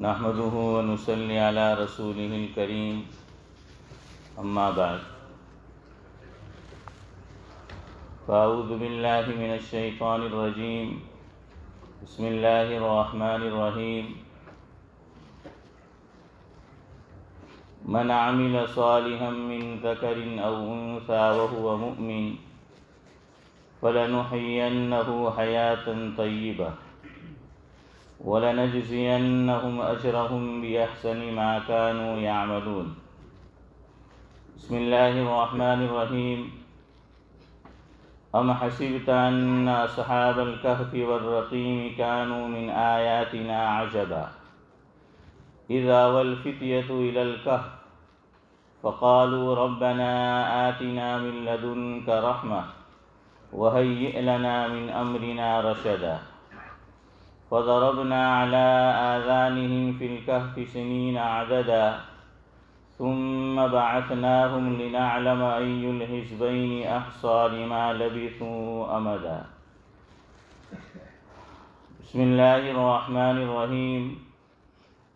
نحمده ونصلي على رسوله الكريم اما بعد فاعوذ بالله من الشيطان الرجيم بسم الله الرحمن الرحيم من عمل صالحا من ذكر او انثى وهو مؤمن فلنحيينه حياة طيبة وَلَنَجْزِيَنَّهُمْ أَجْرَهُمْ بِأَحْسَنِ مَا كَانُوا يَعْمَلُونَ بسم الله الرحمن الرحيم أَمْ حَسِبْتَ أَنَّ أَصْحَابَ الْكَهْفِ وَالرَّقِيمِ كَانُوا مِنْ آيَاتِنَا عَجَبًا إِذْ آوَى الْفِتْيَةُ إِلَى الْكَهْفِ فَقَالُوا رَبَّنَا آتِنَا مِنْ لَدُنْكَ رَحْمَةً وَهَيِّئْ لَنَا مِنْ أَمْرِنَا رَشَدًا فضربنا على آذانهم في الكهف سنين عددا ثم بعثناهم لنعلم أي الحزبين أحصى لما لبثوا أمدا بسم الله الرحمن الرحيم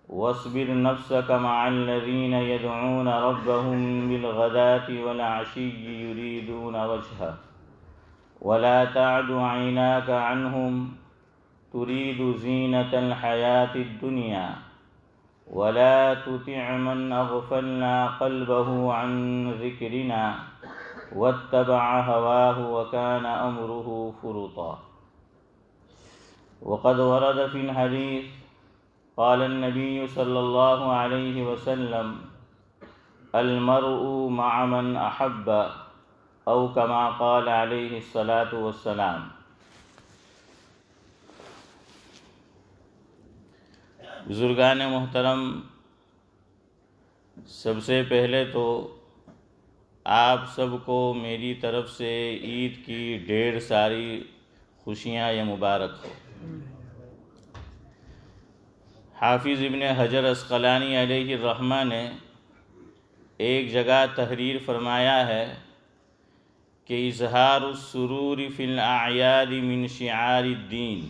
واصبر نفسك مع الذين يدعون ربهم بالغداة والعشي يريدون وجهه ولا تعد عيناك عنهم تريد زينة الحياة الدنيا ولا تطع من أغفلنا قلبه عن ذكرنا واتبع هواه وكان أمره فرطا وقد ورد في الحديث قال النبي صلى الله عليه وسلم المرء مع من أحب أو كما قال عليه الصلاة والسلام بزرگان محترم، سب سے پہلے تو آپ سب کو میری طرف سے عید کی ڈھیر ساری خوشیاں یا مبارک ہو۔ حافظ ابن حجر عسقلانی علیہ الرحمہ نے ایک جگہ تحریر فرمایا ہے کہ اظہار السرور فی الاعیاد من شعار الدین،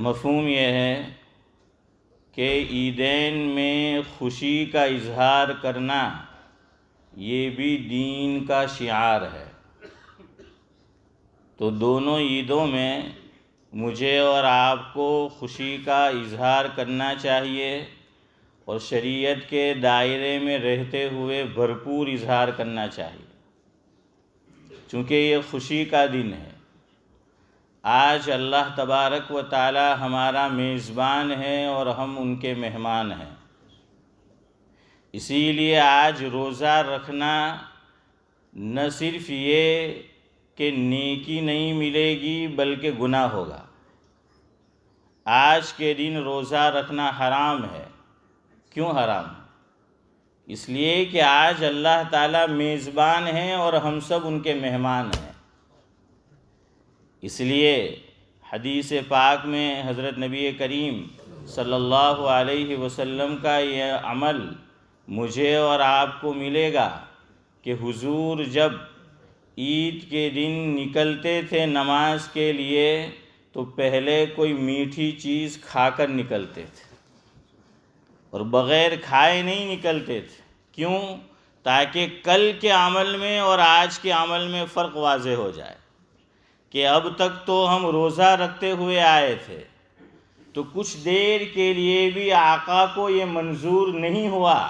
مفہوم یہ ہے کہ عیدین میں خوشی کا اظہار کرنا یہ بھی دین کا شعار ہے۔ تو دونوں عیدوں میں مجھے اور آپ کو خوشی کا اظہار کرنا چاہیے اور شریعت کے دائرے میں رہتے ہوئے بھرپور اظہار کرنا چاہیے، چونکہ یہ خوشی کا دن ہے۔ آج اللہ تبارک و تعالی ہمارا میزبان ہے اور ہم ان کے مہمان ہیں، اسی لیے آج روزہ رکھنا نہ صرف یہ کہ نیکی نہیں ملے گی بلکہ گناہ ہوگا۔ آج کے دن روزہ رکھنا حرام ہے۔ کیوں حرام ہے؟ اس لیے کہ آج اللہ تعالی میزبان ہیں اور ہم سب ان کے مہمان ہیں۔ اس لیے حدیث پاک میں حضرت نبی کریم صلی اللہ علیہ وسلم کا یہ عمل مجھے اور آپ کو ملے گا کہ حضور جب عید کے دن نکلتے تھے نماز کے لیے تو پہلے کوئی میٹھی چیز کھا کر نکلتے تھے اور بغیر کھائے نہیں نکلتے تھے۔ کیوں؟ تاکہ کل کے عمل میں اور آج کے عمل میں فرق واضح ہو جائے کہ اب تک تو ہم روزہ رکھتے ہوئے آئے تھے تو کچھ دیر کے لیے بھی آقا کو یہ منظور نہیں ہوا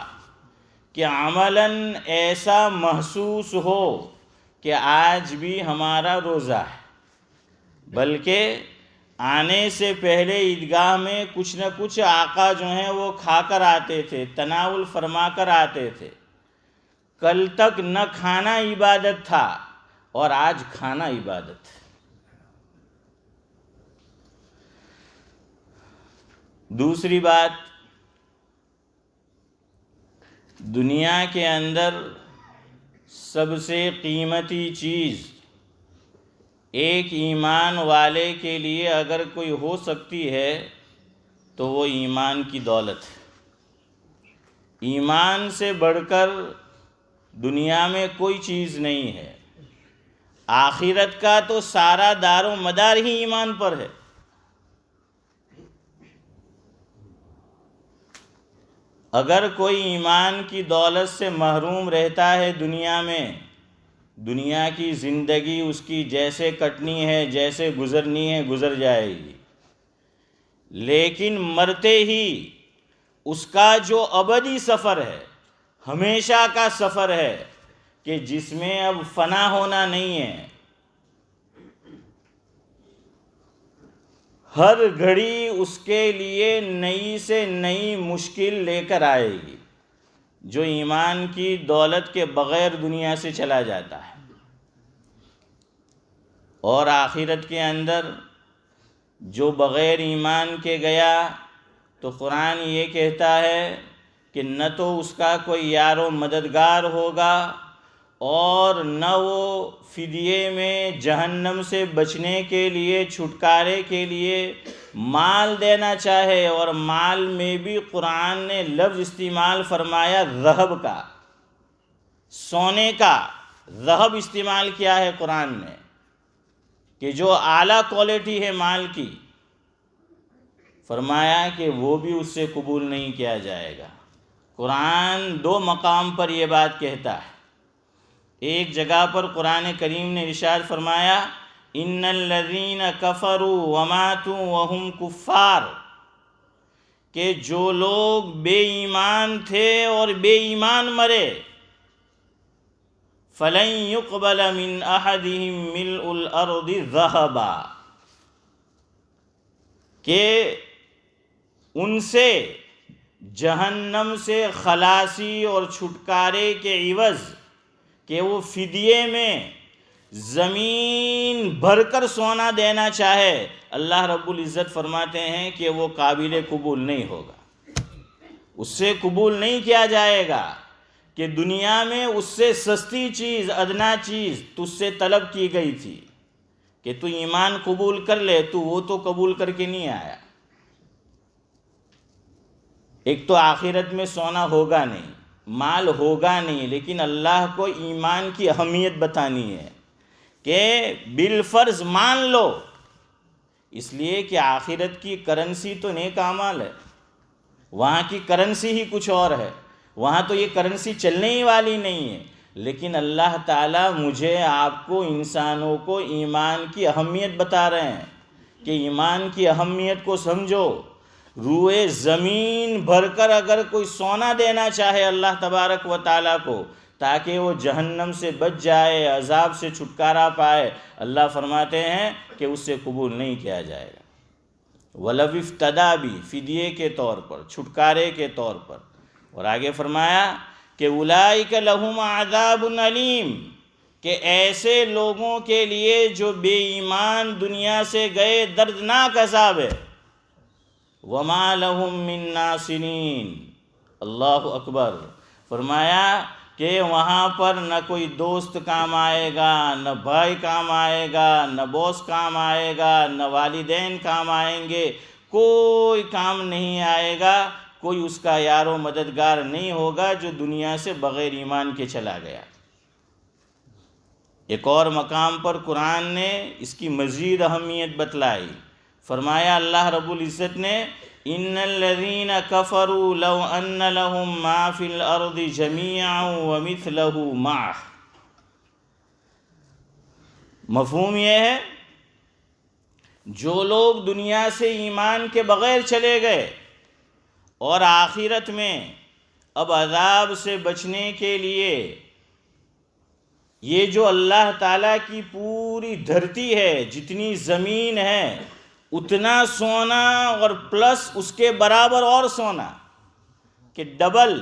کہ عملاً ایسا محسوس ہو کہ آج بھی ہمارا روزہ ہے، بلکہ آنے سے پہلے عیدگاہ میں کچھ نہ کچھ آقا جو ہیں وہ کھا کر آتے تھے، تناول فرما کر آتے تھے۔ کل تک نہ کھانا عبادت تھا اور آج کھانا عبادت ہے۔ دوسری بات، دنیا کے اندر سب سے قیمتی چیز ایک ایمان والے کے لیے اگر کوئی ہو سکتی ہے تو وہ ایمان کی دولت ہے۔ ایمان سے بڑھ کر دنیا میں کوئی چیز نہیں ہے۔ آخرت کا تو سارا دار و مدار ہی ایمان پر ہے۔ اگر کوئی ایمان کی دولت سے محروم رہتا ہے دنیا میں، دنیا کی زندگی اس کی جیسے کٹنی ہے، جیسے گزرنی ہے گزر جائے گی، لیکن مرتے ہی اس کا جو ابدی سفر ہے، ہمیشہ کا سفر ہے کہ جس میں اب فنا ہونا نہیں ہے، ہر گھڑی اس کے لیے نئی سے نئی مشکل لے کر آئے گی، جو ایمان کی دولت کے بغیر دنیا سے چلا جاتا ہے۔ اور آخرت کے اندر جو بغیر ایمان کے گیا تو قرآن یہ کہتا ہے کہ نہ تو اس کا کوئی یار و مددگار ہوگا، اور نہ وہ فدیے میں جہنم سے بچنے کے لیے، چھٹکارے کے لیے مال دینا چاہے۔ اور مال میں بھی قرآن نے لفظ استعمال فرمایا ذہب کا، سونے کا، ذہب استعمال کیا ہے قرآن نے، کہ جو اعلیٰ کوالٹی ہے مال کی، فرمایا کہ وہ بھی اس سے قبول نہیں کیا جائے گا۔ قرآن دو مقام پر یہ بات کہتا ہے۔ ایک جگہ پر قرآن کریم نے ارشاد فرمایا ان الذین کفروا وماتوا وهم کفار، کہ جو لوگ بے ایمان تھے اور بے ایمان مرے، فلن يقبل من احدهم ملء الارض ذهبا، کہ ان سے جہنم سے خلاصی اور چھٹکارے کے عوض کہ وہ فدیے میں زمین بھر کر سونا دینا چاہے، اللہ رب العزت فرماتے ہیں کہ وہ قابل قبول نہیں ہوگا، اس سے قبول نہیں کیا جائے گا، کہ دنیا میں اس سے سستی چیز، ادنا چیز تجھ سے طلب کی گئی تھی کہ تو ایمان قبول کر لے، تو وہ تو قبول کر کے نہیں آیا۔ ایک تو آخرت میں سونا ہوگا نہیں، مال ہوگا نہیں، لیکن اللہ کو ایمان کی اہمیت بتانی ہے کہ بالفرض مان لو، اس لیے کہ آخرت کی کرنسی تو نیک اعمال ہے، وہاں کی کرنسی ہی کچھ اور ہے، وہاں تو یہ کرنسی چلنے ہی والی نہیں ہے، لیکن اللہ تعالیٰ مجھے آپ کو، انسانوں کو ایمان کی اہمیت بتا رہے ہیں کہ ایمان کی اہمیت کو سمجھو۔ روئے زمین بھر کر اگر کوئی سونا دینا چاہے اللہ تبارک و تعالیٰ کو تاکہ وہ جہنم سے بچ جائے، عذاب سے چھٹکارا پائے، اللہ فرماتے ہیں کہ اس سے قبول نہیں کیا جائے گا۔ وَلَوِ افْتَدَىٰ بھی فدیے کے طور پر، چھٹکارے کے طور پر۔ اور آگے فرمایا کہ أُولَٰئِكَ لَهُمْ عَذَابٌ أَلِيمٌ، کہ ایسے لوگوں کے لیے جو بے ایمان دنیا سے گئے دردناک عذاب ہے۔ وَمَا لَهُم مِّن نَاصِرِينَ، اللہ اکبر۔ فرمایا کہ وہاں پر نہ کوئی دوست کام آئے گا، نہ بھائی کام آئے گا، نہ باس کام آئے گا، نہ والدین کام آئیں گے، کوئی کام نہیں آئے گا، کوئی اس کا یار و مددگار نہیں ہوگا جو دنیا سے بغیر ایمان کے چلا گیا۔ ایک اور مقام پر قرآن نے اس کی مزید اہمیت بتلائی، فرمایا اللہ رب العزت نے ان الذین کفروا لو ان لهم ما فی الارض جمیعا ومثلہ معہ۔ مفہوم یہ ہے جو لوگ دنیا سے ایمان کے بغیر چلے گئے اور آخرت میں اب عذاب سے بچنے کے لیے یہ جو اللہ تعالیٰ کی پوری دھرتی ہے، جتنی زمین ہے، اتنا سونا اور پلس اس کے برابر اور سونا کہ ڈبل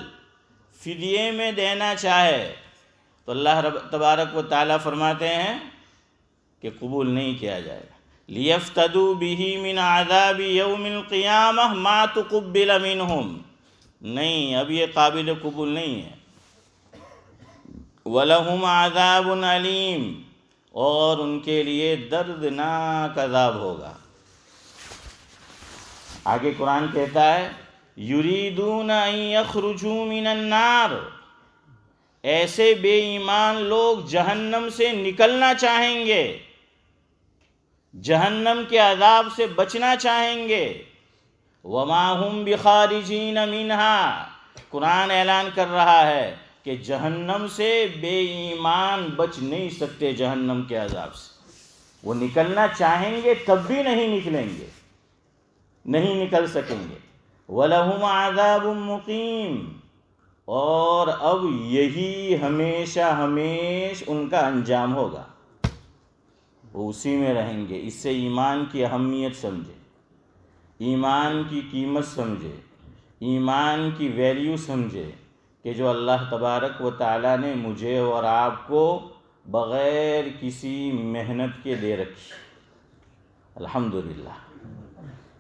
فدیے میں دینا چاہے تو اللہ رب تبارک و تعالیٰ فرماتے ہیں کہ قبول نہیں کیا جائے گا۔ لِيَفْتَدُوا بِهِ مِنْ عَذَابِ يَوْمِ الْقِيَامَةِ مَا تُقُبِّلَ مِنْهُمْ، نہیں، اب یہ قابل قبول نہیں ہے۔ وَلَهُمْ عَذَابٌ أَلِيمٌ، اور ان کے لیے دردناک عذاب ہوگا۔ آگے قرآن کہتا ہے یریدون ان یخرجوا من النار، ایسے بے ایمان لوگ جہنم سے نکلنا چاہیں گے، جہنم کے عذاب سے بچنا چاہیں گے۔ وما ہم بخارجین منہا، قرآن اعلان کر رہا ہے کہ جہنم سے بے ایمان بچ نہیں سکتے، جہنم کے عذاب سے وہ نکلنا چاہیں گے تب بھی نہیں نکلیں گے، نہیں نکل سکیں گے۔ وَلَهُمْ عَذَابٌ مُقِيمٌ، اور اب یہی ہمیشہ ہمیش ان کا انجام ہوگا، وہ اسی میں رہیں گے۔ اس سے ایمان کی اہمیت سمجھے، ایمان کی قیمت سمجھے، ایمان کی ویلیو سمجھے کہ جو اللہ تبارک و تعالیٰ نے مجھے اور آپ کو بغیر کسی محنت کے دے رکھی۔ الحمدللہ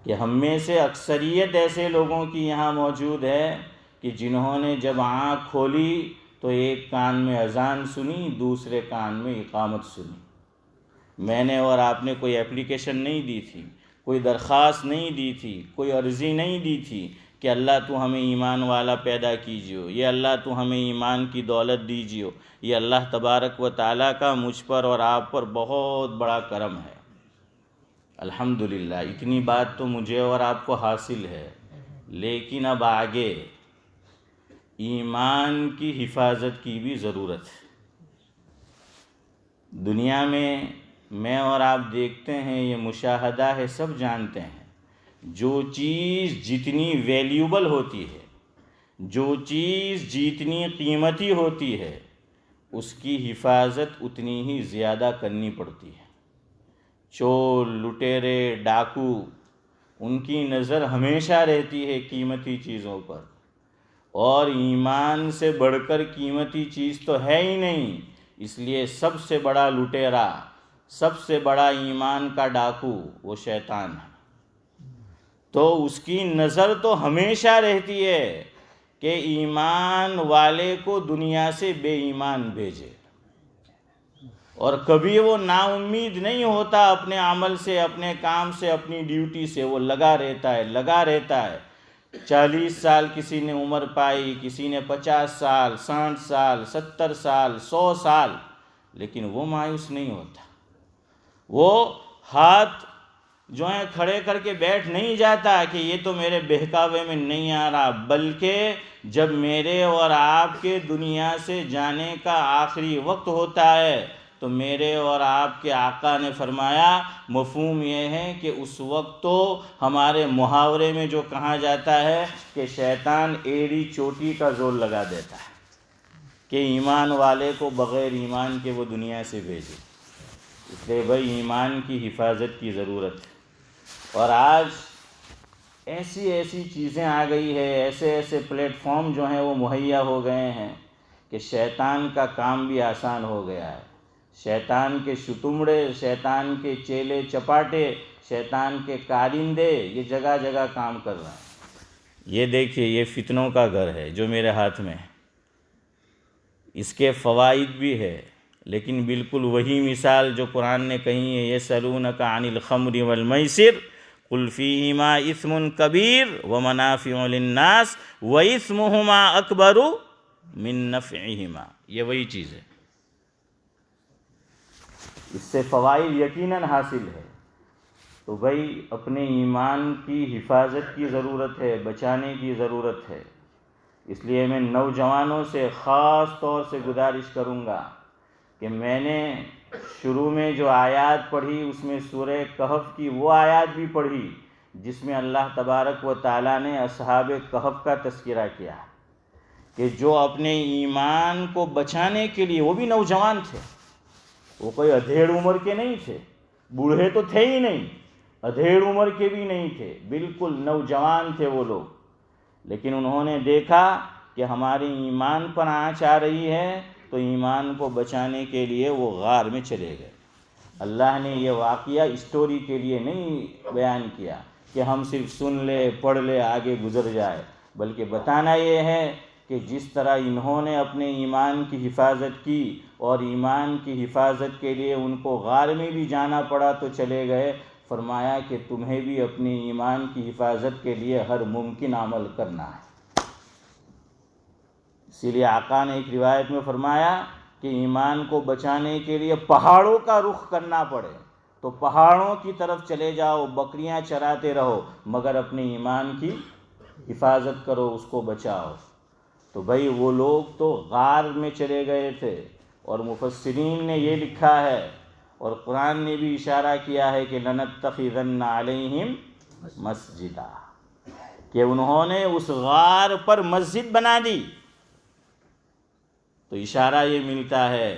کہ ہم میں سے اکثریت ایسے لوگوں کی یہاں موجود ہے کہ جنہوں نے جب آنکھ کھولی تو ایک کان میں اذان سنی، دوسرے کان میں اقامت سنی۔ میں نے اور آپ نے کوئی اپلیکیشن نہیں دی تھی، کوئی درخواست نہیں دی تھی، کوئی عرضی نہیں دی تھی کہ اللہ تو ہمیں ایمان والا پیدا کیجیو، یہ اللہ تو ہمیں ایمان کی دولت دیجیو۔ یہ اللہ تبارک و تعالیٰ کا مجھ پر اور آپ پر بہت بڑا کرم ہے۔ الحمدللہ اتنی بات تو مجھے اور آپ کو حاصل ہے، لیکن اب آگے ایمان کی حفاظت کی بھی ضرورت ہے۔ دنیا میں اور آپ دیکھتے ہیں، یہ مشاہدہ ہے، سب جانتے ہیں، جو چیز جتنی ویلیوبل ہوتی ہے، جو چیز جتنی قیمتی ہوتی ہے، اس کی حفاظت اتنی ہی زیادہ کرنی پڑتی ہے۔ چور، لٹیرے، ڈاکو، ان کی نظر ہمیشہ رہتی ہے قیمتی چیزوں پر، اور ایمان سے بڑھ کر قیمتی چیز تو ہے ہی نہیں، اس لیے سب سے بڑا لٹیرا، سب سے بڑا ایمان کا ڈاکو وہ شیطان ہے۔ تو اس کی نظر تو ہمیشہ رہتی ہے کہ ایمان والے کو دنیا سے بے ایمان بھیجے، اور کبھی وہ نا امید نہیں ہوتا اپنے عمل سے، اپنے کام سے، اپنی ڈیوٹی سے، وہ لگا رہتا ہے۔ 40 سال کسی نے عمر پائی، کسی نے 50 سال، 60 سال، 70 سال، 100 سال، لیکن وہ مایوس نہیں ہوتا۔ وہ ہاتھ جو ہیں کھڑے کر کے بیٹھ نہیں جاتا کہ یہ تو میرے بہکاوے میں نہیں آ رہا، بلکہ جب میرے اور آپ کے دنیا سے جانے کا آخری وقت ہوتا ہے تو میرے اور آپ کے آقا نے فرمایا، مفہوم یہ ہے کہ اس وقت تو ہمارے محاورے میں جو کہا جاتا ہے کہ شیطان ایڑی چوٹی کا زور لگا دیتا ہے کہ ایمان والے کو بغیر ایمان کے وہ دنیا سے بھیجے۔ اس لیے بھائی ایمان کی حفاظت کی ضرورت ہے، اور آج ایسی چیزیں آ گئی ہے، ایسے پلیٹ فارم جو ہیں وہ مہیا ہو گئے ہیں کہ شیطان کا کام بھی آسان ہو گیا ہے۔ شیطان کے شتمڑے، شیطان کے چیلے چپاٹے، شیطان کے کارندے یہ جگہ جگہ کام کر رہے ہیں۔ یہ دیکھیے، یہ فتنوں کا گھر ہے جو میرے ہاتھ میں ہے، اس کے فوائد بھی ہے، لیکن بالکل وہی مثال جو قرآن نے کہی ہے، یسألونک عن الخمر والمیسر قل فیہما اثم کبیر ومنافع للناس واثمہما اکبر من نفعہما، یہ وہی چیز ہے۔ اس سے فوائد یقیناً حاصل ہے۔ تو بھائی اپنے ایمان کی حفاظت کی ضرورت ہے، بچانے کی ضرورت ہے۔ اس لیے میں نوجوانوں سے خاص طور سے گزارش کروں گا کہ میں نے شروع میں جو آیات پڑھی اس میں سورہ کہف کی وہ آیات بھی پڑھی جس میں اللہ تبارک و تعالیٰ نے اصحاب کہف کا تذکرہ کیا کہ جو اپنے ایمان کو بچانے کے لیے، وہ بھی نوجوان تھے، وہ کوئی ادھیڑ عمر کے نہیں تھے، بوڑھے تو تھے ہی نہیں، ادھیڑ عمر کے بھی نہیں تھے، بالکل نوجوان تھے وہ لوگ، لیکن انہوں نے دیکھا کہ ہمارے ایمان پر آنچ آ رہی ہے تو ایمان کو بچانے کے لیے وہ غار میں چلے گئے۔ اللہ نے یہ واقعہ اسٹوری کے لیے نہیں بیان کیا کہ ہم صرف سن لے، پڑھ لے، آگے گزر جائے، بلکہ بتانا یہ ہے کہ جس طرح انہوں نے اپنے ایمان کی حفاظت کی اور ایمان کی حفاظت کے لیے ان کو غار میں بھی جانا پڑا تو چلے گئے، فرمایا کہ تمہیں بھی اپنے ایمان کی حفاظت کے لیے ہر ممکن عمل کرنا ہے۔ اسی لیے آقا نے ایک روایت میں فرمایا کہ ایمان کو بچانے کے لیے پہاڑوں کا رخ کرنا پڑے تو پہاڑوں کی طرف چلے جاؤ، بکریاں چراتے رہو، مگر اپنے ایمان کی حفاظت کرو، اس کو بچاؤ۔ تو بھائی وہ لوگ تو غار میں چلے گئے تھے، اور مفسرین نے یہ لکھا ہے اور قرآن نے بھی اشارہ کیا ہے کہ لَنَتَّخِذَنَّ عَلَيْهِمْ مسجدا، کہ انہوں نے اس غار پر مسجد بنا دی۔ تو اشارہ یہ ملتا ہے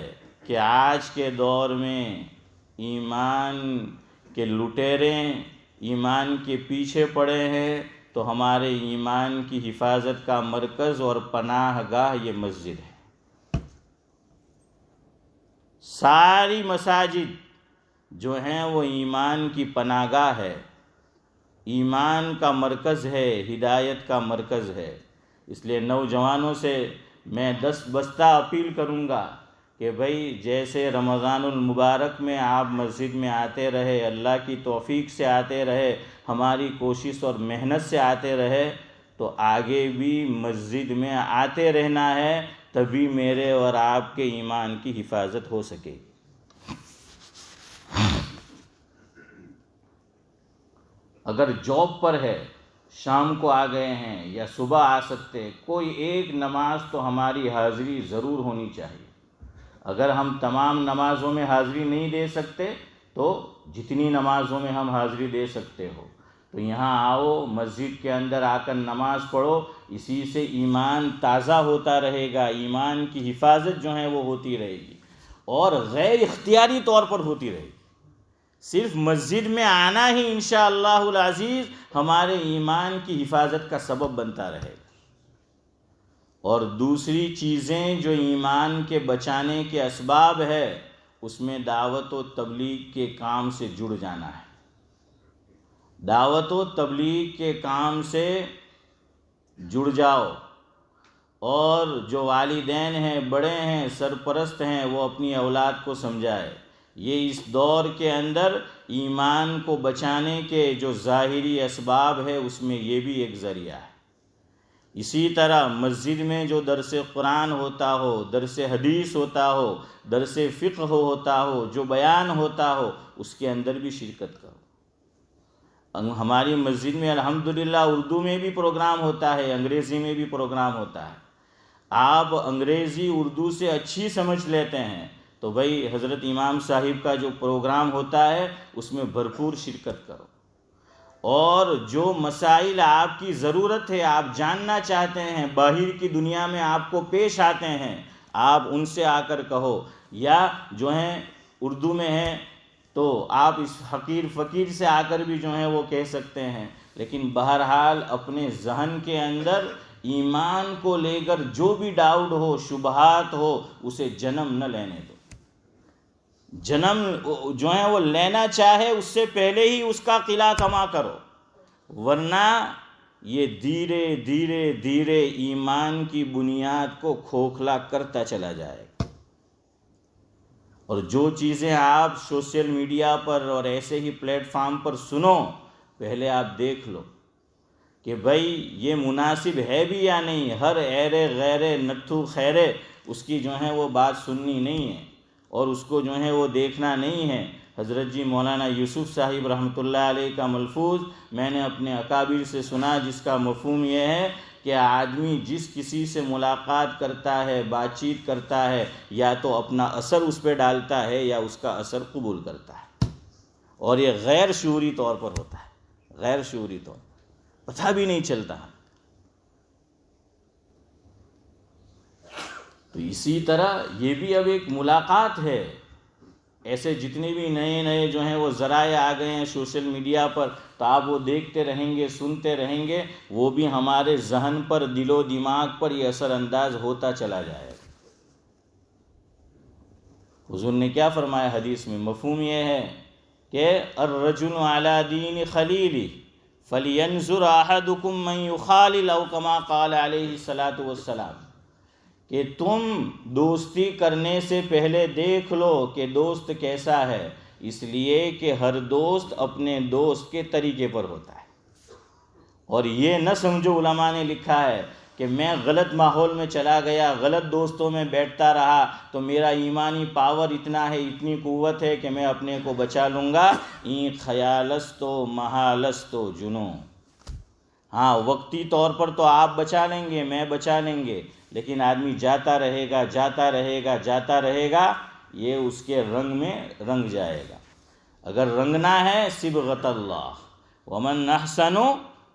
کہ آج کے دور میں ایمان کے لٹیرے ایمان کے پیچھے پڑے ہیں، تو ہمارے ایمان کی حفاظت کا مرکز اور پناہ گاہ یہ مسجد ہے۔ ساری مساجد جو ہیں وہ ایمان کی پناہ گاہ ہے، ایمان کا مرکز ہے، ہدایت کا مرکز ہے۔ اس لیے نوجوانوں سے میں دست اپیل کروں گا کہ بھائی جیسے رمضان المبارک میں آپ مسجد میں آتے رہے، اللہ کی توفیق سے آتے رہے، ہماری کوشش اور محنت سے آتے رہے، تو آگے بھی مسجد میں آتے رہنا ہے، تبھی میرے اور آپ کے ایمان کی حفاظت ہو سکے۔ اگر جاب پر ہے، شام کو آ گئے ہیں یا صبح آ سکتے، کوئی ایک نماز تو ہماری حاضری ضرور ہونی چاہیے۔ اگر ہم تمام نمازوں میں حاضری نہیں دے سکتے تو جتنی نمازوں میں ہم حاضری دے سکتے ہو تو یہاں آؤ، مسجد کے اندر آ کر نماز پڑھو، اسی سے ایمان تازہ ہوتا رہے گا، ایمان کی حفاظت جو ہے وہ ہوتی رہے گی، اور غیر اختیاری طور پر ہوتی رہے گی۔ صرف مسجد میں آنا ہی انشاءاللہ العزیز ہمارے ایمان کی حفاظت کا سبب بنتا رہے گا۔ اور دوسری چیزیں جو ایمان کے بچانے کے اسباب ہے، اس میں دعوت و تبلیغ کے کام سے جڑ جانا ہے۔ دعوت و تبلیغ کے کام سے جڑ جاؤ، اور جو والدین ہیں، بڑے ہیں، سرپرست ہیں، وہ اپنی اولاد کو سمجھائے۔ یہ اس دور کے اندر ایمان کو بچانے کے جو ظاہری اسباب ہے اس میں یہ بھی ایک ذریعہ ہے۔ اسی طرح مسجد میں جو درس قرآن ہوتا ہو، درس حدیث ہوتا ہو، درس فقہ ہوتا ہو، جو بیان ہوتا ہو، اس کے اندر بھی شرکت کرو۔ ہماری مسجد میں الحمدللہ اردو میں بھی پروگرام ہوتا ہے، انگریزی میں بھی پروگرام ہوتا ہے۔ آپ انگریزی اردو سے اچھی سمجھ لیتے ہیں تو بھائی حضرت امام صاحب کا جو پروگرام ہوتا ہے اس میں بھرپور شرکت کرو، اور جو مسائل آپ کی ضرورت ہے، آپ جاننا چاہتے ہیں، باہر کی دنیا میں آپ کو پیش آتے ہیں، آپ ان سے آ کر کہو، یا جو ہیں اردو میں ہیں تو آپ اس حقیر فقیر سے آ کر بھی جو ہیں وہ کہہ سکتے ہیں، لیکن بہرحال اپنے ذہن کے اندر ایمان کو لے کر جو بھی ڈاؤٹ ہو، شبہات ہو، اسے جنم نہ لینے دو۔ جنم جو ہے وہ لینا چاہے اس سے پہلے ہی اس کا قلع کما کرو، ورنہ یہ دھیرے دھیرے دھیرے ایمان کی بنیاد کو کھوکھلا کرتا چلا جائے گا۔ اور جو چیزیں آپ سوشل میڈیا پر اور ایسے ہی پلیٹ فارم پر سنو، پہلے آپ دیکھ لو کہ بھائی یہ مناسب ہے بھی یا نہیں۔ ہر ایرے غیرے نتھو خیرے اس کی جو ہے وہ بات سننی نہیں ہے، اور اس کو جو ہے وہ دیکھنا نہیں ہے۔ حضرت جی مولانا یوسف صاحب رحمۃ اللہ علیہ کا ملفوظ میں نے اپنے اکابر سے سنا، جس کا مفہوم یہ ہے کہ آدمی جس کسی سے ملاقات کرتا ہے، بات چیت کرتا ہے، یا تو اپنا اثر اس پہ ڈالتا ہے یا اس کا اثر قبول کرتا ہے، اور یہ غیر شعوری طور پر ہوتا ہے، غیر شعوری طور پر پتہ بھی نہیں چلتا۔ تو اسی طرح یہ بھی اب ایک ملاقات ہے۔ ایسے جتنے بھی نئے نئے جو ہیں وہ ذرائع آ گئے ہیں سوشل میڈیا پر، تو آپ وہ دیکھتے رہیں گے، سنتے رہیں گے، وہ بھی ہمارے ذہن پر، دل و دماغ پر یہ اثر انداز ہوتا چلا جائے گا۔ حضور نے کیا فرمایا حدیث میں؟ مفہوم یہ ہے کہ الرجل علی دین خلیلہ فلینظر احدکم من یخالل، او کما قال علیہ الصلاۃ والسلام، کہ تم دوستی کرنے سے پہلے دیکھ لو کہ دوست کیسا ہے، اس لیے کہ ہر دوست اپنے دوست کے طریقے پر ہوتا ہے۔ اور یہ نہ سمجھو، علماء نے لکھا ہے کہ میں غلط ماحول میں چلا گیا، غلط دوستوں میں بیٹھتا رہا تو میرا ایمانی پاور اتنا ہے، اتنی قوت ہے کہ میں اپنے کو بچا لوں گا۔ این خیالستو محالستو جنو، ہاں وقتی طور پر تو آپ بچا لیں گے، میں بچا لیں گے، لیکن آدمی جاتا رہے گا جاتا رہے گا جاتا رہے گا، یہ اس کے رنگ میں رنگ جائے گا۔ اگر رنگنا ہے صبغۃ اللہ، ومن احسن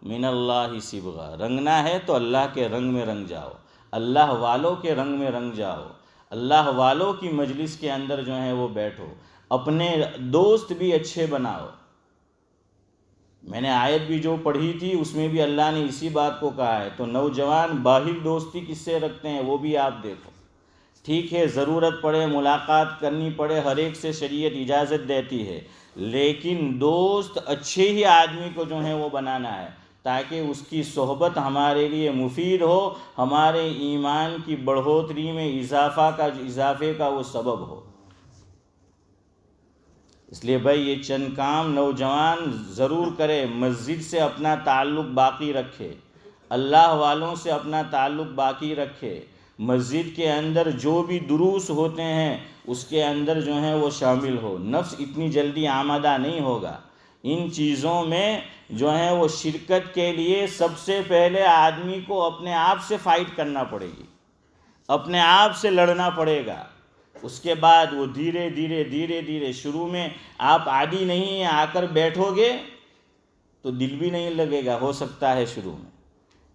من اللہ صبغہ، رنگنا ہے تو اللہ کے رنگ میں رنگ جاؤ، اللہ والوں کے رنگ میں رنگ جاؤ، اللہ والوں کی مجلس کے اندر جو ہے وہ بیٹھو، اپنے دوست بھی اچھے بناؤ۔ میں نے آیت بھی جو پڑھی تھی اس میں بھی اللہ نے اسی بات کو کہا ہے، تو نوجوان باہر دوستی کس سے رکھتے ہیں وہ بھی آپ دیکھو۔ ٹھیک ہے ضرورت پڑے ملاقات کرنی پڑے، ہر ایک سے شریعت اجازت دیتی ہے، لیکن دوست اچھے ہی آدمی کو جو ہے وہ بنانا ہے تاکہ اس کی صحبت ہمارے لیے مفید ہو، ہمارے ایمان کی بڑھوتری میں اضافے کا وہ سبب ہو۔ اس لیے بھائی یہ چند کام نوجوان ضرور کرے، مسجد سے اپنا تعلق باقی رکھے، اللہ والوں سے اپنا تعلق باقی رکھے، مسجد کے اندر جو بھی دروس ہوتے ہیں اس کے اندر جو ہے وہ شامل ہو۔ نفس اتنی جلدی آمادہ نہیں ہوگا ان چیزوں میں، جو ہے وہ شرکت کے لیے سب سے پہلے آدمی کو اپنے آپ سے فائٹ کرنا پڑے گی، اپنے آپ سے لڑنا پڑے گا، اس کے بعد وہ دھیرے دھیرے شروع میں آپ عادی نہیں ہیں، آ کر بیٹھو گے تو دل بھی نہیں لگے گا، ہو سکتا ہے شروع میں،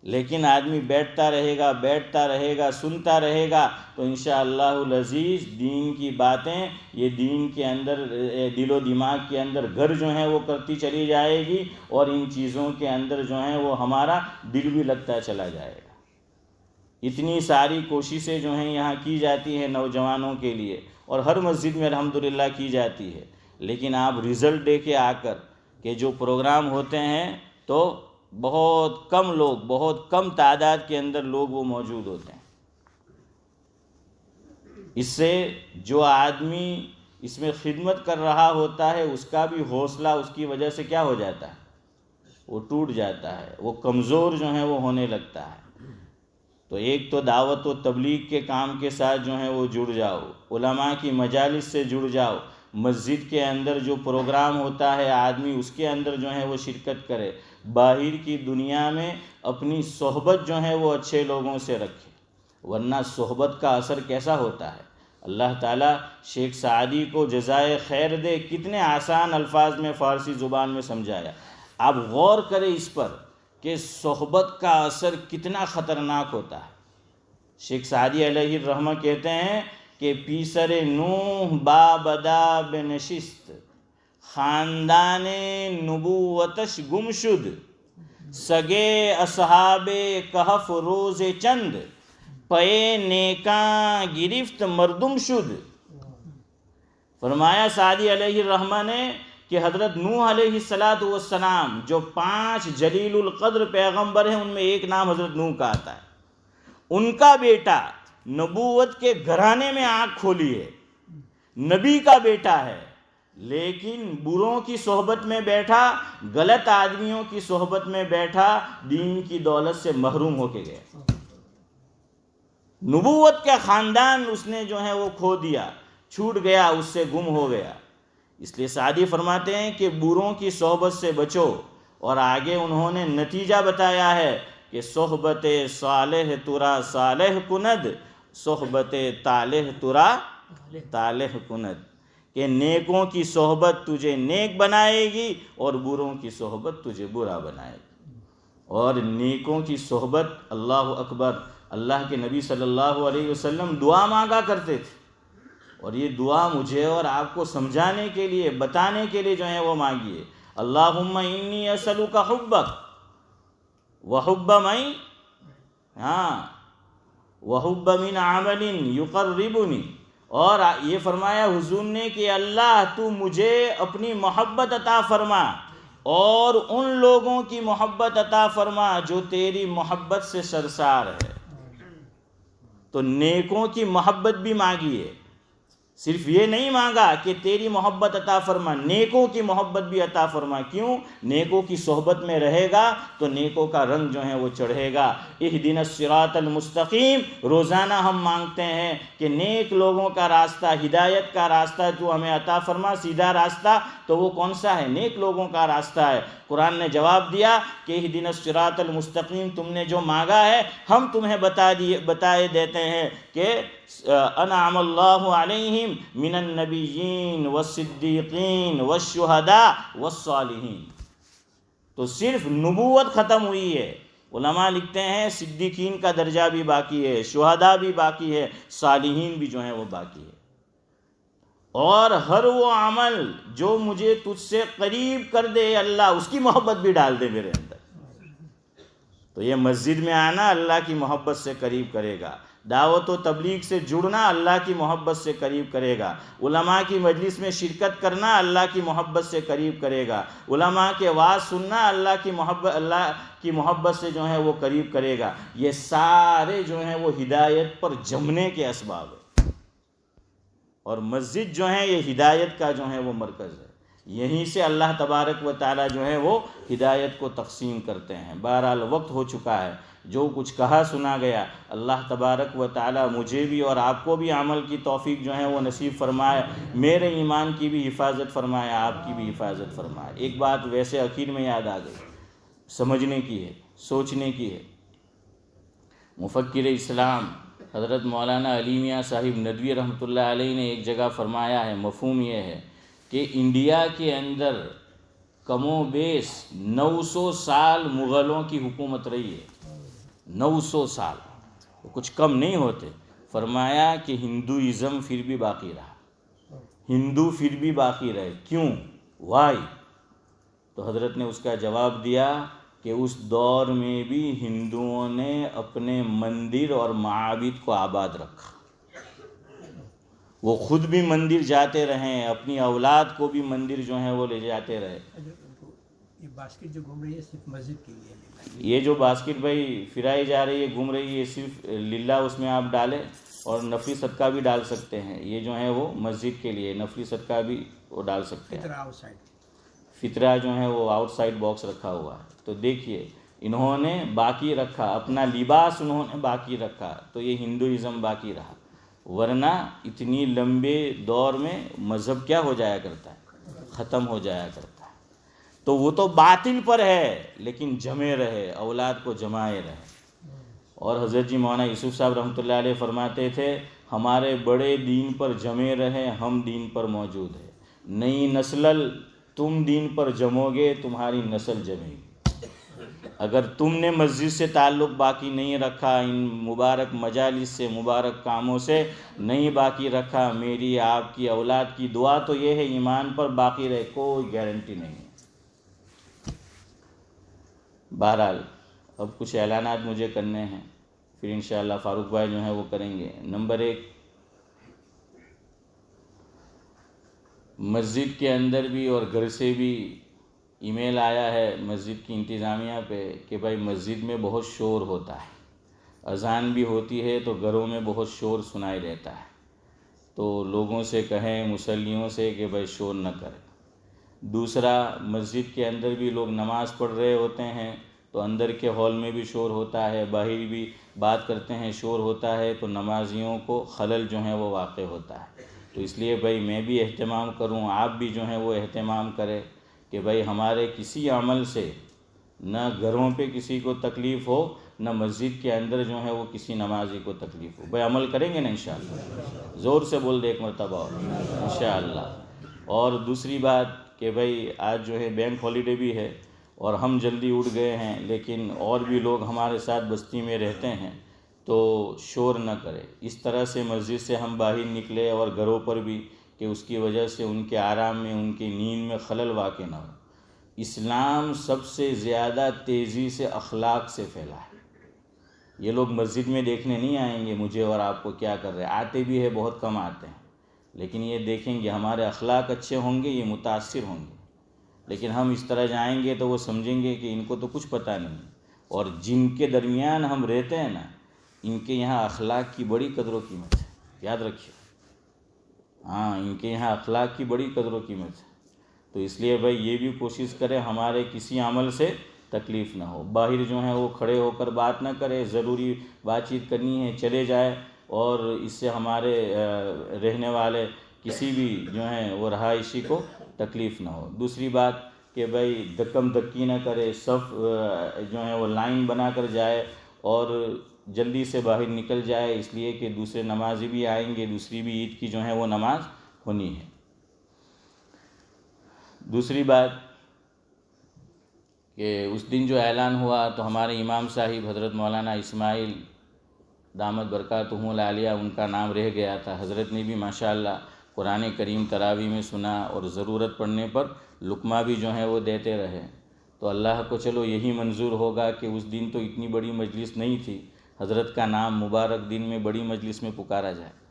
لیکن آدمی بیٹھتا رہے گا سنتا رہے گا تو انشاءاللہ العزیز دین کی باتیں یہ دین کے اندر دل و دماغ کے اندر گھر جو ہے وہ کرتی چلی جائے گی، اور ان چیزوں کے اندر جو ہے وہ ہمارا دل بھی لگتا چلا جائے گا۔ اتنی ساری کوششیں جو ہیں یہاں کی جاتی ہیں نوجوانوں کے لیے، اور ہر مسجد میں الحمدللہ کی جاتی ہے، لیکن آپ رزلٹ دے کے آ کر کہ جو پروگرام ہوتے ہیں تو بہت کم لوگ، بہت کم تعداد کے اندر لوگ وہ موجود ہوتے ہیں۔ اس سے جو آدمی اس میں خدمت کر رہا ہوتا ہے اس کا بھی حوصلہ اس کی وجہ سے کیا ہو جاتا ہے، وہ ٹوٹ جاتا ہے، وہ کمزور جو ہے وہ ہونے لگتا ہے۔ تو ایک تو دعوت و تبلیغ کے کام کے ساتھ جو ہے وہ جڑ جاؤ، علماء کی مجالس سے جڑ جاؤ، مسجد کے اندر جو پروگرام ہوتا ہے آدمی اس کے اندر جو ہے وہ شرکت کرے، باہر کی دنیا میں اپنی صحبت جو ہے وہ اچھے لوگوں سے رکھے، ورنہ صحبت کا اثر کیسا ہوتا ہے۔ اللہ تعالیٰ شیخ سعدی کو جزائے خیر دے، کتنے آسان الفاظ میں فارسی زبان میں سمجھایا۔ آپ غور کریں اس پر کہ صحبت کا اثر کتنا خطرناک ہوتا ہے۔ شیخ سعدی علیہ الرحمہ کہتے ہیں کہ پیسر نوح بابدا بنشست، خاندان نبوتش گم شد، سگے اصحاب کہف روز چند، پے نیکاں گرفت مردم شد۔ فرمایا سعدی علیہ الرحمہ نے کہ حضرت نوح علیہ السلام جو 5 جلیل القدر پیغمبر ہیں ان میں ایک نام حضرت نوح کا آتا ہے، ان کا بیٹا نبوت کے گھرانے میں آنکھ کھولی ہے، نبی کا بیٹا ہے، لیکن بروں کی صحبت میں بیٹھا، غلط آدمیوں کی صحبت میں بیٹھا، دین کی دولت سے محروم ہو کے گیا، نبوت کا خاندان اس نے جو ہے وہ کھو دیا، چھوٹ گیا، اس سے گم ہو گیا۔ اس لیے سعدی فرماتے ہیں کہ بروں کی صحبت سے بچو، اور آگے انہوں نے نتیجہ بتایا ہے کہ صحبت صالح ترا صالح کند، صحبت طالح ترا طالح کند، کہ نیکوں کی صحبت تجھے نیک بنائے گی اور بروں کی صحبت تجھے برا بنائے گی۔ اور نیکوں کی صحبت، اللہ اکبر، اللہ کے نبی صلی اللہ علیہ وسلم دعا مانگا کرتے تھے، اور یہ دعا مجھے اور آپ کو سمجھانے کے لیے، بتانے کے لیے جو ہے وہ مانگیے۔ اللہم انی اسألک حبک وحب من وحب من عمل یقربنی، اور یہ فرمایا حضور نے کہ اللہ تو مجھے اپنی محبت عطا فرما اور ان لوگوں کی محبت عطا فرما جو تیری محبت سے سرشار ہے۔ تو نیکوں کی محبت بھی مانگیے، صرف یہ نہیں مانگا کہ تیری محبت عطا فرما، نیکوں کی محبت بھی عطا فرما۔ کیوں؟ نیکوں کی صحبت میں رہے گا تو نیکوں کا رنگ جو ہے وہ چڑھے گا۔ اہدنا الصراط المستقیم، روزانہ ہم مانگتے ہیں کہ نیک لوگوں کا راستہ، ہدایت کا راستہ تو ہمیں عطا فرما، سیدھا راستہ۔ تو وہ کون سا ہے؟ نیک لوگوں کا راستہ ہے۔ قرآن نے جواب دیا کہ اہدنا الصراط المستقیم، تم نے جو مانگا ہے ہم تمہیں بتائے دیتے ہیں کہ انعم اللہ علیہم من النبیین والصدیقین والشہداء والصالحین۔ تو صرف نبوت ختم ہوئی ہے، علماء لکھتے ہیں صدیقین کا درجہ بھی باقی ہے، شہداء بھی باقی ہے، صالحین بھی جو ہیں وہ باقی ہے۔ اور ہر وہ عمل جو مجھے تجھ سے قریب کر دے اللہ، اس کی محبت بھی ڈال دے میرے اندر۔ تو یہ مسجد میں آنا اللہ کی محبت سے قریب کرے گا، دعوت و تبلیغ سے جڑنا اللہ کی محبت سے قریب کرے گا، علماء کی مجلس میں شرکت کرنا اللہ کی محبت سے قریب کرے گا، علماء کے وعظ سننا اللہ کی محبت سے جو ہے وہ قریب کرے گا۔ یہ سارے جو ہیں وہ ہدایت پر جمنے کے اسباب ہیں، اور مسجد جو ہے یہ ہدایت کا جو ہے وہ مرکز ہے۔ یہیں سے اللہ تبارک و تعالیٰ جو ہے وہ ہدایت کو تقسیم کرتے ہیں۔ بہرحال وقت ہو چکا ہے، جو کچھ کہا سنا گیا، اللہ تبارک و تعالیٰ مجھے بھی اور آپ کو بھی عمل کی توفیق جو ہے وہ نصیب فرمائے، میرے ایمان کی بھی حفاظت فرمائے، آپ کی بھی حفاظت فرمائے۔ ایک بات ویسے اخیر میں یاد آ گئی، سمجھنے کی ہے، سوچنے کی ہے۔ مفکر اسلام حضرت مولانا علی میاں صاحب ندوی رحمۃ اللہ علیہ نے ایک جگہ فرمایا ہے، مفہوم یہ ہے کہ انڈیا کے اندر کم و بیش 900 سال مغلوں کی حکومت رہی ہے، 900 سال، کچھ کم نہیں ہوتے۔ فرمایا کہ ہندوازم پھر بھی باقی رہا، ہندو پھر بھی باقی رہے، کیوں؟ وائی؟ تو حضرت نے اس کا جواب دیا کہ اس دور میں بھی ہندوؤں نے اپنے مندر اور معابد کو آباد رکھا، وہ خود بھی مندر جاتے رہے، اپنی اولاد کو بھی مندر جو ہیں وہ لے جاتے رہے۔ یہ باسکٹ جو گھوم رہی ہے صرف مسجد کے لیے، یہ جو باسکٹ بھائی پھرائی جا رہی ہے، گھوم رہی ہے، صرف للہ اس میں آپ ڈالیں، اور نفلی صدقہ بھی ڈال سکتے ہیں۔ یہ جو ہے وہ مسجد کے لیے، نفلی صدقہ بھی وہ ڈال سکتے ہیں۔ فطرہ جو ہے وہ آؤٹ سائڈ باکس رکھا ہوا ہے۔ تو دیکھیے انہوں نے باقی رکھا، اپنا لباس انہوں نے باقی رکھا، تو یہ ہندوازم باقی رہا، ورنہ اتنی لمبے دور میں مذہب کیا ہو جایا کرتا ہے؟ ختم ہو جایا کرتا ہے۔ تو وہ تو باطل پر ہے لیکن جمے رہے، اولاد کو جمائے رہے۔ اور حضرت جی مولانا یوسف صاحب رحمۃ اللہ علیہ فرماتے تھے، ہمارے بڑے دین پر جمے رہے، ہم دین پر موجود ہیں۔ نئی نسل، تم دین پر جمو گے تمہاری نسل جمے گی۔ اگر تم نے مسجد سے تعلق باقی نہیں رکھا، ان مبارک مجالس سے، مبارک کاموں سے نہیں باقی رکھا، میری آپ کی اولاد کی دعا تو یہ ہے ایمان پر باقی رہے، کوئی گارنٹی نہیں ہے۔ بہرحال اب کچھ اعلانات مجھے کرنے ہیں، پھر انشاءاللہ فاروق بھائی جو ہیں وہ کریں گے۔ نمبر 1، مسجد کے اندر بھی اور گھر سے بھی ای میل آیا ہے مسجد کی انتظامیہ پہ کہ بھائی مسجد میں بہت شور ہوتا ہے، اذان بھی ہوتی ہے تو گھروں میں بہت شور سنائی دیتا ہے، تو لوگوں سے کہیں، مصلیوں سے کہ بھائی شور نہ کریں۔ دوسرا، مسجد کے اندر بھی لوگ نماز پڑھ رہے ہوتے ہیں تو اندر کے ہال میں بھی شور ہوتا ہے، باہر بھی بات کرتے ہیں شور ہوتا ہے، تو نمازیوں کو خلل جو ہے وہ واقع ہوتا ہے۔ تو اس لیے بھائی میں بھی اہتمام کروں، آپ بھی جو ہیں وہ اہتمام کریں کہ بھائی ہمارے کسی عمل سے نہ گھروں پہ کسی کو تکلیف ہو، نہ مسجد کے اندر جو ہے وہ کسی نمازی کو تکلیف ہو۔ بھائی عمل کریں گے نا انشاءاللہ؟ زور سے بول دے ایک مرتبہ اور انشاءاللہ۔ اور دوسری بات کہ بھائی آج جو ہے بینک ہالیڈے بھی ہے اور ہم جلدی اٹھ گئے ہیں، لیکن اور بھی لوگ ہمارے ساتھ بستی میں رہتے ہیں، تو شور نہ کرے۔ اس طرح سے مسجد سے ہم باہر نکلے اور گھروں پر بھی، کہ اس کی وجہ سے ان کے آرام میں، ان کی نیند میں خلل واقع نہ ہو۔ اسلام سب سے زیادہ تیزی سے اخلاق سے پھیلا ہے۔ یہ لوگ مسجد میں دیکھنے نہیں آئیں گے مجھے اور آپ کو کیا کر رہے، آتے بھی ہے، بہت کم آتے ہیں، لیکن یہ دیکھیں گے ہمارے اخلاق اچھے ہوں گے، یہ متاثر ہوں گے۔ لیکن ہم اس طرح جائیں گے تو وہ سمجھیں گے کہ ان کو تو کچھ پتہ نہیں، اور جن کے درمیان ہم رہتے ہیں نا، ان کے یہاں اخلاق کی بڑی قدر و قیمت ہے، یاد رکھیے۔ ہاں ان کے یہاں اخلاق کی بڑی قدر و قیمت ہے. تو اس لیے بھائی یہ بھی کوشش کرے ہمارے کسی عمل سے تکلیف نہ ہو. باہر جو ہیں وہ کھڑے ہو کر بات نہ کرے، ضروری بات چیت کرنی ہے چلے جائے، اور اس سے ہمارے رہنے والے کسی بھی جو ہیں وہ رہائشی کو تکلیف نہ ہو. دوسری بات کہ بھائی دکم دکی نہ کرے، صف جو ہے وہ لائن بنا کر جائے اور جلدی سے باہر نکل جائے، اس لیے کہ دوسرے نمازی بھی آئیں گے، دوسری بھی عید کی جو ہے وہ نماز ہونی ہے. دوسری بات کہ اس دن جو اعلان ہوا تو ہمارے امام صاحب حضرت مولانا اسماعیل دامت برکاتہم العالیہ ان کا نام رہ گیا تھا. حضرت نے بھی ماشاءاللہ قرآن کریم تراویح میں سنا اور ضرورت پڑنے پر لقمہ بھی جو ہے وہ دیتے رہے. تو اللہ کو چلو یہی منظور ہوگا کہ اس دن تو اتنی بڑی مجلس نہیں تھی، حضرت کا نام مبارک دن میں بڑی مجلس میں پکارا جائے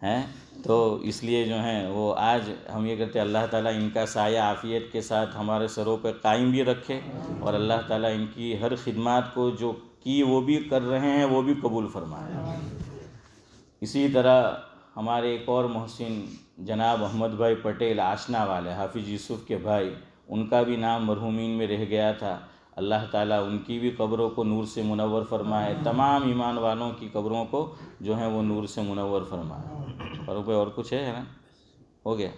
ہیں. تو اس لیے جو ہیں وہ آج ہم یہ کہتے ہیں اللہ تعالیٰ ان کا سایہ عافیت کے ساتھ ہمارے سروں پہ قائم بھی رکھے، اور اللہ تعالیٰ ان کی ہر خدمات کو جو کی وہ بھی کر رہے ہیں وہ بھی قبول فرمائے. اسی طرح ہمارے ایک اور محسن جناب احمد بھائی پٹیل آشنا والے، حافظ یوسف کے بھائی، ان کا بھی نام مرحومین میں رہ گیا تھا. اللہ تعالیٰ ان کی بھی قبروں کو نور سے منور فرمائے، تمام ایمان والوں کی قبروں کو جو ہیں وہ نور سے منور فرمائے. فاروق بھائی اور کچھ ہے نا؟ ہو گیا.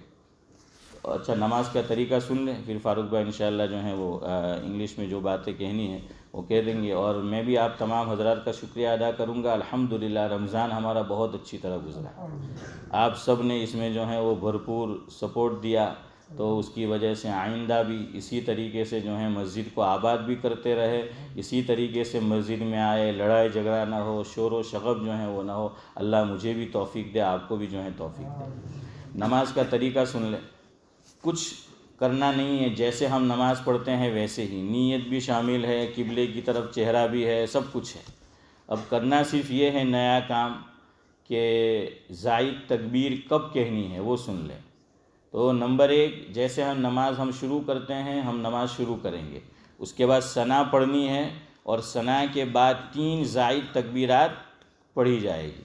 اچھا نماز کا طریقہ سن لیں، پھر فاروق بھائی انشاءاللہ جو ہیں وہ انگلش میں جو باتیں کہنی ہیں وہ کہہ دیں گے. اور میں بھی آپ تمام حضرات کا شکریہ ادا کروں گا. الحمدللہ رمضان ہمارا بہت اچھی طرح گزرا، آپ سب نے اس میں جو ہے وہ بھرپور سپورٹ دیا. تو اس کی وجہ سے آئندہ بھی اسی طریقے سے جو ہے مسجد کو آباد بھی کرتے رہے، اسی طریقے سے مسجد میں آئے، لڑائی جھگڑا نہ ہو، شور و شغب جو ہے وہ نہ ہو. اللہ مجھے بھی توفیق دے، آپ کو بھی جو ہے توفیق دے. نماز کا طریقہ سن لیں، کچھ کرنا نہیں ہے، جیسے ہم نماز پڑھتے ہیں ویسے ہی، نیت بھی شامل ہے، قبلے کی طرف چہرہ بھی ہے، سب کچھ ہے. اب کرنا صرف یہ ہے نیا کام کہ زائد تکبیر کب کہنی ہے وہ سن لیں. تو نمبر 1 جیسے ہم شروع کرتے ہیں، ہم نماز شروع کریں گے، اس کے بعد ثنا پڑھنی ہے، اور ثنا کے بعد 3 زائد تکبیرات پڑھی جائے گی.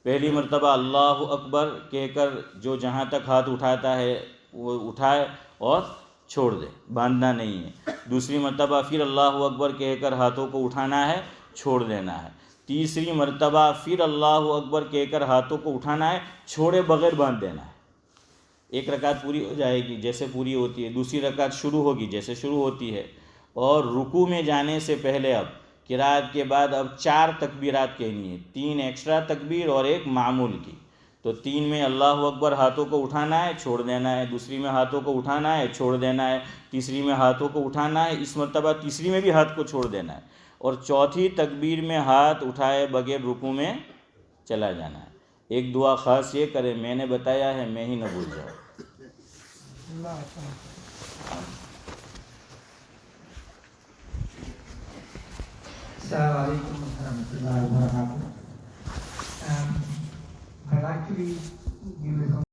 پہلی مرتبہ اللہ اکبر کہہ کر جو جہاں تک ہاتھ اٹھاتا ہے وہ اٹھائے اور چھوڑ دے، باندھنا نہیں ہے. دوسری مرتبہ پھر اللہ اکبر کہہ کر ہاتھوں کو اٹھانا ہے، چھوڑ دینا ہے. تیسری مرتبہ پھر اللہ اکبر کہہ کر ہاتھوں کو اٹھانا ہے، چھوڑے بغیر باندھ دینا ہے. ایک رکعت پوری ہو جائے گی جیسے پوری ہوتی ہے. دوسری رکعت شروع ہوگی جیسے شروع ہوتی ہے. اور رکوع میں جانے سے پہلے اب قرات کے بعد اب 4 تکبیرات کہنی ہے، 3 ایکسٹرا تکبیر اور 1 معمول کی. تو 3 میں اللہ اکبر ہاتھوں کو اٹھانا ہے، چھوڑ دینا ہے. دوسری میں ہاتھوں کو اٹھانا ہے، چھوڑ دینا ہے. تیسری میں ہاتھوں کو اٹھانا ہے، اس مرتبہ تیسری میں بھی ہاتھ کو چھوڑ دینا ہے. اور چوتھی تکبیر میں ہاتھ اٹھائے بغیر رکوع میں چلا جانا ہے. ایک دعا خاص یہ کرے، میں نے بتایا ہے، میں ہی نہ بھول جاؤں. السلام علیکم ورحمۃ اللہ وبرکاتہ. I'd like to give you